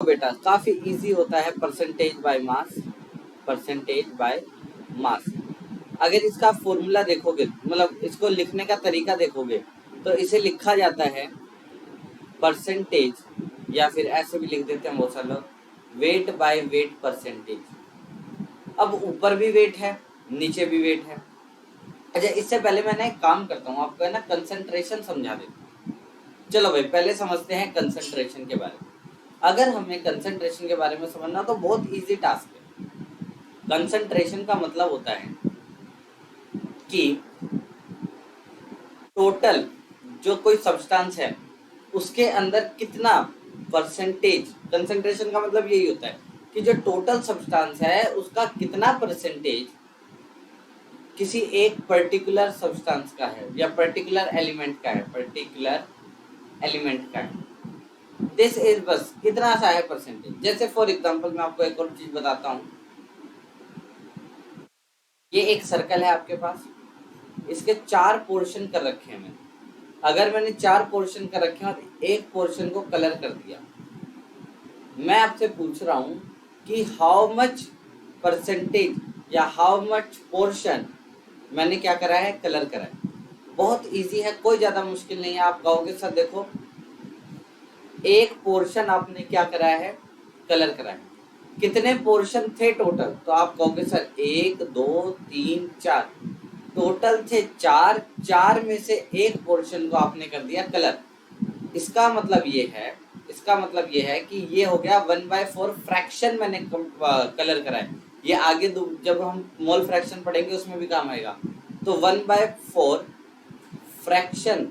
बेटा काफी इजी होता है percentage by mass. Percentage by mass अगर इसका फॉर्मूला देखोगे, मतलब इसको लिखने का तरीका देखोगे, तो इसे लिखा जाता है परसेंटेज, या फिर ऐसे भी लिख देते हैं बहुत सारे लोग, वेट बाय वेट परसेंटेज। अब ऊपर भी वेट है, नीचे भी वेट है। अच्छा, इससे पहले मैं एक काम करता हूँ, आपको है ना कंसंट्रेशन समझा देता हूँ। चलो भाई पहले समझते हैं कंसंट्रेशन के बारे में। अगर हमें कंसंट्रेशन के बारे में समझना तो बहुत इजी टास्क है। कंसंट्रेशन का मतलब होता है कि टोटल जो कोई सब्सटेंस है उसके अंदर कितना परसेंटेज, कंसंट्रेशन का मतलब यही होता है कि जो टोटल सब्सटेंस है उसका कितना परसेंटेज किसी एक पर्टिकुलर सब्सटेंस का है या पर्टिकुलर एलिमेंट का है, पर्टिकुलर एलिमेंट का है। दिस इज बस कितना सा है परसेंटेज। जैसे फॉर एग्जांपल मैं आपको एक और चीज बताता हूँ। ये एक सर्कल है आपके पास, इसके 4 पोर्शन कर रखे हैं मैंने। अगर मैंने 4 पोर्शन कर रखे हैं और एक पोर्शन को कलर कर दिया, मैं आपसे पूछ रहा हूं कि हाउ मच परसेंटेज या हाउ मच पोर्शन मैंने क्या करा है, कलर करा है। बहुत इजी है, कोई ज्यादा मुश्किल नहीं है। आप कहोगे सर देखो एक पोर्शन आपने क्या करा है, कलर करा है, कितने पोर्शन थे टोटल? तो आप कहोगे सर 1 2 3 4, टोटल थे 4, 4 में से एक पोर्शन को आपने कर दिया कलर। इसका मतलब ये है, इसका मतलब ये है कि ये हो गया 1/4 फ्रैक्शन मैंने कलर करा है। ये आगे जब हम मोल फ्रैक्शन पढ़ेंगे उसमें भी काम आएगा। तो 1/4 फ्रैक्शन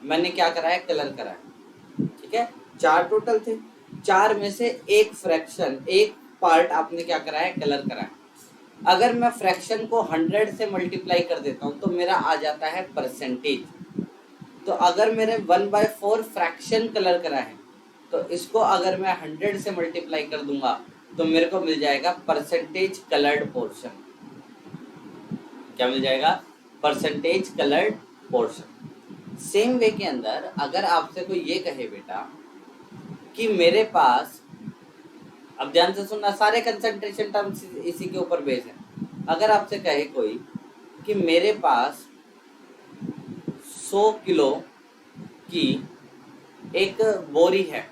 मैंने क्या करा है, कलर करा है। ठीक है, 4 टोटल थे, 4 में से एक फ्रैक्शन, एक पार्ट आपने क्या करा है, कलर करा है। अगर मैं फ्रैक्शन को 100 से मल्टीप्लाई कर देता हूं तो मेरा आ जाता है परसेंटेज। तो अगर मैंने 1/4 फ्रैक्शन कलर करा है तो इसको अगर मैं 100 से मल्टीप्लाई कर दूंगा तो मेरे को मिल जाएगा परसेंटेज कलर्ड पोर्शन। क्या मिल जाएगा? Percentage coloured portion. Same way के अंदर अगर आपसे कोई ये कहे बेटा कि मेरे पास, अब ध्यान से सुनना, सारे कंसंट्रेशन टर्म्स इसी के ऊपर बेस है। अगर आपसे कहे कोई कि मेरे पास 100 किलो की एक बोरी है,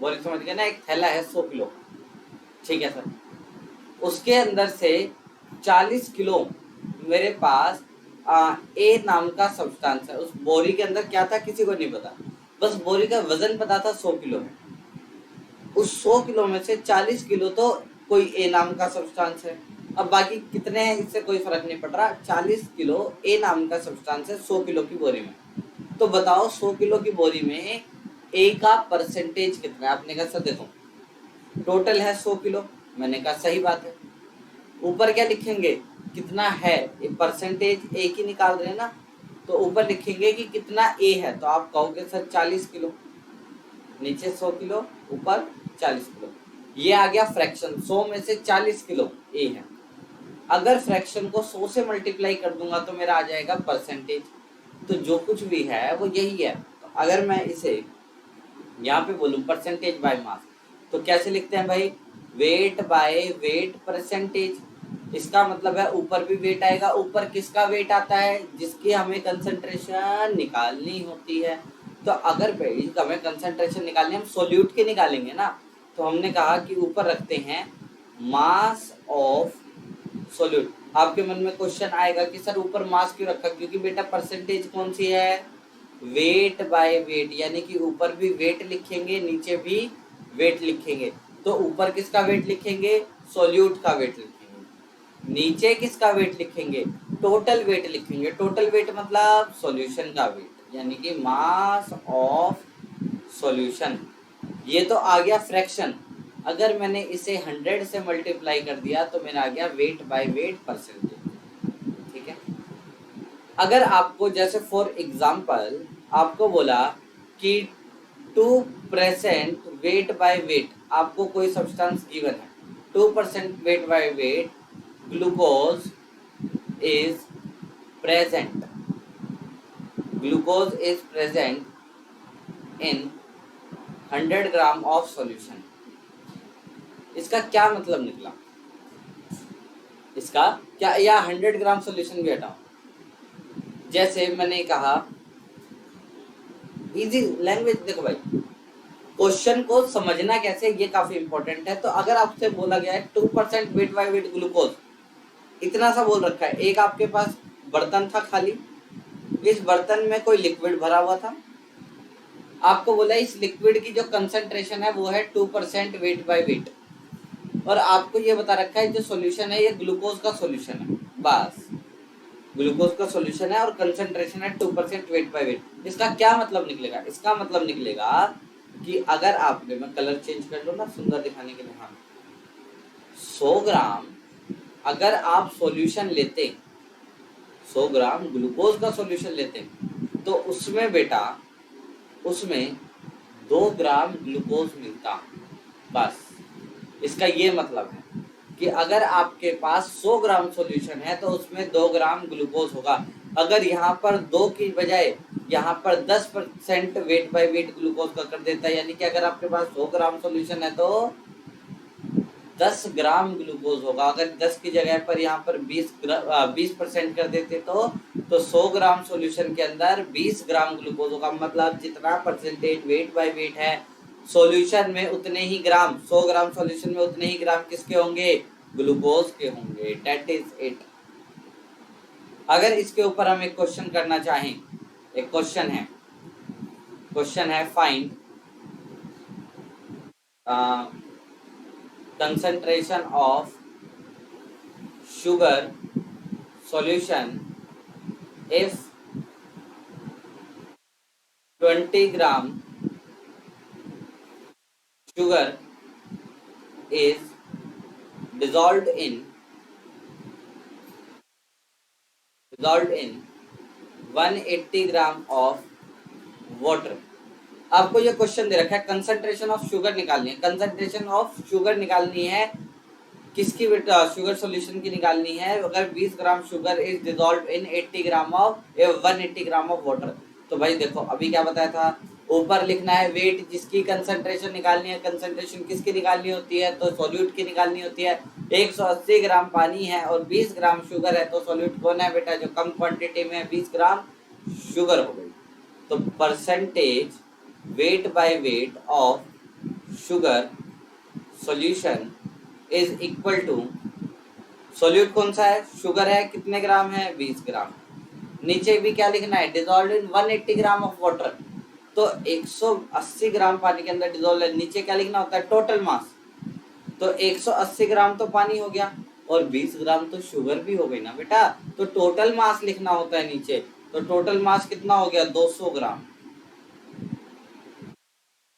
बोरी समझ गए ना, एक थैला है 100 किलो, ठीक है सर, उसके अंदर से 40 किलो मेरे पास ए नाम का सब्सटेंस है। उस बोरी के अंदर क्या था किसी को नहीं पता, बस बोरी का वजन पता था 100 किलो है। उस 100 किलो में से 40 किलो तो कोई ए नाम का सब्सटेंस है। अब बाकी कितने हैं इससे कोई फर्क नहीं पड़ रहा, 40 किलो ए नाम का सब्सटेंस है 100 किलो की बोरी में। तो बताओ 100 किलो की बोरी में ए का परसेंटेज कितना है? आपने कहा सर देखो टोटल है 100 किलो, मैंने कहा सही बात है। ऊपर क्या लिखेंगे, कितना है, परसेंटेज ए की निकाल रहे हैं ना, तो ऊपर लिखेंगे कि कितना ए है। तो आप कहोगे सर 40 किलो, नीचे 100 किलो, ऊपर 40 किलो। ये आ गया फ्रैक्शन, 100 में से 40 किलो ए है। अगर फ्रैक्शन को 100 से मल्टीप्लाई कर दूंगा तो मेरा आ जाएगा परसेंटेज। तो जो कुछ भी है वो यही है। तो अगर मैं इसे यहाँ पे बोलूं परसेंटेज बाय मास, तो कैसे लिखते हैं भाई, वेट बाय वेट परसेंटेज। इसका मतलब है ऊपर भी वेट आएगा। ऊपर किसका वेट आता है, जिसकी हमें कंसंट्रेशन निकालनी होती है। तो अगर भाई हमें कंसंट्रेशन निकालनी, हम सोल्यूट की निकालेंगे ना, तो हमने कहा कि ऊपर रखते हैं मास ऑफ सोल्यूट। आपके मन में क्वेश्चन आएगा कि सर ऊपर मास क्यों रखा, क्योंकि बेटा परसेंटेज कौन सी है, वेट बाय वेट, यानी कि ऊपर भी वेट लिखेंगे नीचे भी वेट लिखेंगे। तो ऊपर किसका वेट लिखेंगे, सोल्यूट का वेट लिखेंगे। नीचे किसका वेट लिखेंगे, टोटल वेट लिखेंगे। टोटल वेट मतलब सॉल्यूशन का वेट, यानी कि मास ऑफ सॉल्यूशन। ये तो आ गया फ्रैक्शन। अगर मैंने इसे 100 से मल्टीप्लाई कर दिया तो मेरा आ गया वेट बाय वेट परसेंटेज। ठीक है, अगर आपको जैसे फॉर एग्जांपल आपको बोला कि to present weight by weight, आपको कोई सब्सटेंस गिवन है 2% weight by weight glucose is present, glucose is present in 100 gram of solution. इसका क्या मतलब निकला, इसका क्या, या 100 ग्राम सॉल्यूशन भी हटाओ। जैसे मैंने कहा इजी लैंग्वेज, देखो भाई क्वेश्चन को समझना कैसे ये काफी इंपॉर्टेंट है। तो अगर आपसे बोला गया है 2% वेट बाय वेट ग्लूकोज, इतना सा बोल रखा है, एक आपके पास बर्तन था खाली, इस बर्तन में कोई लिक्विड भरा हुआ था, आपको बोला इस लिक्विड की जो कंसंट्रेशन है वो है 2% वेट बाय वेट, और आपको ये बता रखा है जो सॉल्यूशन है ये ग्लूकोज का सॉल्यूशन है, बस ग्लूकोज का सॉल्यूशन है और कंसंट्रेशन है 2% वेट बाय वेट। इसका क्या मतलब निकलेगा, इसका मतलब निकलेगा कि अगर आपने, मैं कलर चेंज कर लूँ ना सुंदर दिखाने के लिए, हाँ 100 ग्राम अगर आप सॉल्यूशन लेते, 100 ग्राम ग्लूकोज का सॉल्यूशन लेते, तो उसमें बेटा, उसमें 2 ग्राम ग्लूकोज मिलता, बस इसका ये मतलब है कि अगर आपके पास 100 ग्राम सॉल्यूशन है तो उसमें 2 ग्राम ग्लूकोज होगा। अगर यहाँ पर 2 की बजाय यहाँ पर 10% वेट बाय वेट ग्लूकोज का कर देता है, यानी कि अगर आपके पास 100 ग्राम सॉल्यूशन है तो 10 ग्राम ग्लूकोज होगा। अगर 10 की जगह पर यहाँ पर 20% कर देते तो 100 ग्राम सॉल्यूशन के अंदर 20 ग्राम ग्लूकोज होगा। मतलब जितना परसेंटेज वेट बाय वेट है सॉल्यूशन में उतने ही ग्राम, 100 ग्राम सॉल्यूशन में उतने ही ग्राम किसके होंगे, ग्लूकोज के होंगे। That is it. अगर इसके ऊपर हम एक क्वेश्चन करना चाहें, एक क्वेश्चन है find concentration of sugar solution if 20 gram sugar is dissolved in 180 gram of water. आपको ये क्वेश्चन दे रखा है कंसंट्रेशन ऑफ शुगर निकालनी है, कंसंट्रेशन ऑफ शुगर निकालनी है किसकी बेटा, शुगर सॉल्यूशन की निकालनी है। अगर 20 gram sugar is dissolved in 80 gram of 180 gram of water. तो भाई देखो अभी क्या बताया था, ऊपर लिखना है वेट जिसकी कंसंट्रेशन निकालनी है, कंसंट्रेशन किसकी निकालनी होती है, तो सॉल्यूट की निकालनी होती है। 180 ग्राम पानी है और 20 ग्राम शुगर है, तो सॉल्यूट कौन है बेटा, जो कम क्वांटिटी में 20 ग्राम शुगर हो गई। तो percentage weight by weight of sugar solution is equal to, solute कौन सा है, शुगर है, कितने ग्राम है, 20 ग्राम। नीचे भी क्या लिखना है, dissolved in 180 gram of water. तो 180 ग्राम पानी के अंदर डिसॉल्व है, नीचे क्या लिखना होता है, टोटल मास। तो 180 ग्राम तो पानी हो गया और 20 ग्राम तो शुगर भी हो गई ना बेटा, तो टोटल मास लिखना होता है नीचे। तो टोटल मास कितना हो गया, 200 ग्राम।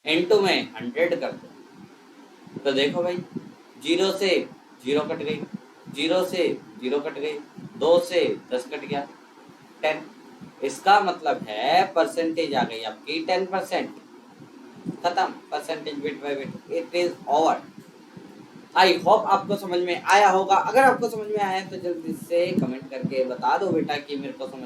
इनटू में 100 कर दो, तो देखो भाई 0 से 0 कट गई, 0 से 0 कट गई, 2 से 10 कट गया, 10। इसका मतलब है परसेंटेज आ गई आपकी 10%। खत्म, percentage weight by wait, it is over. I hope आपको समझ में आया होगा। अगर आपको समझ में आया है तो जल्दी से कमेंट करके बता दो बेटा कि मेरे को समझ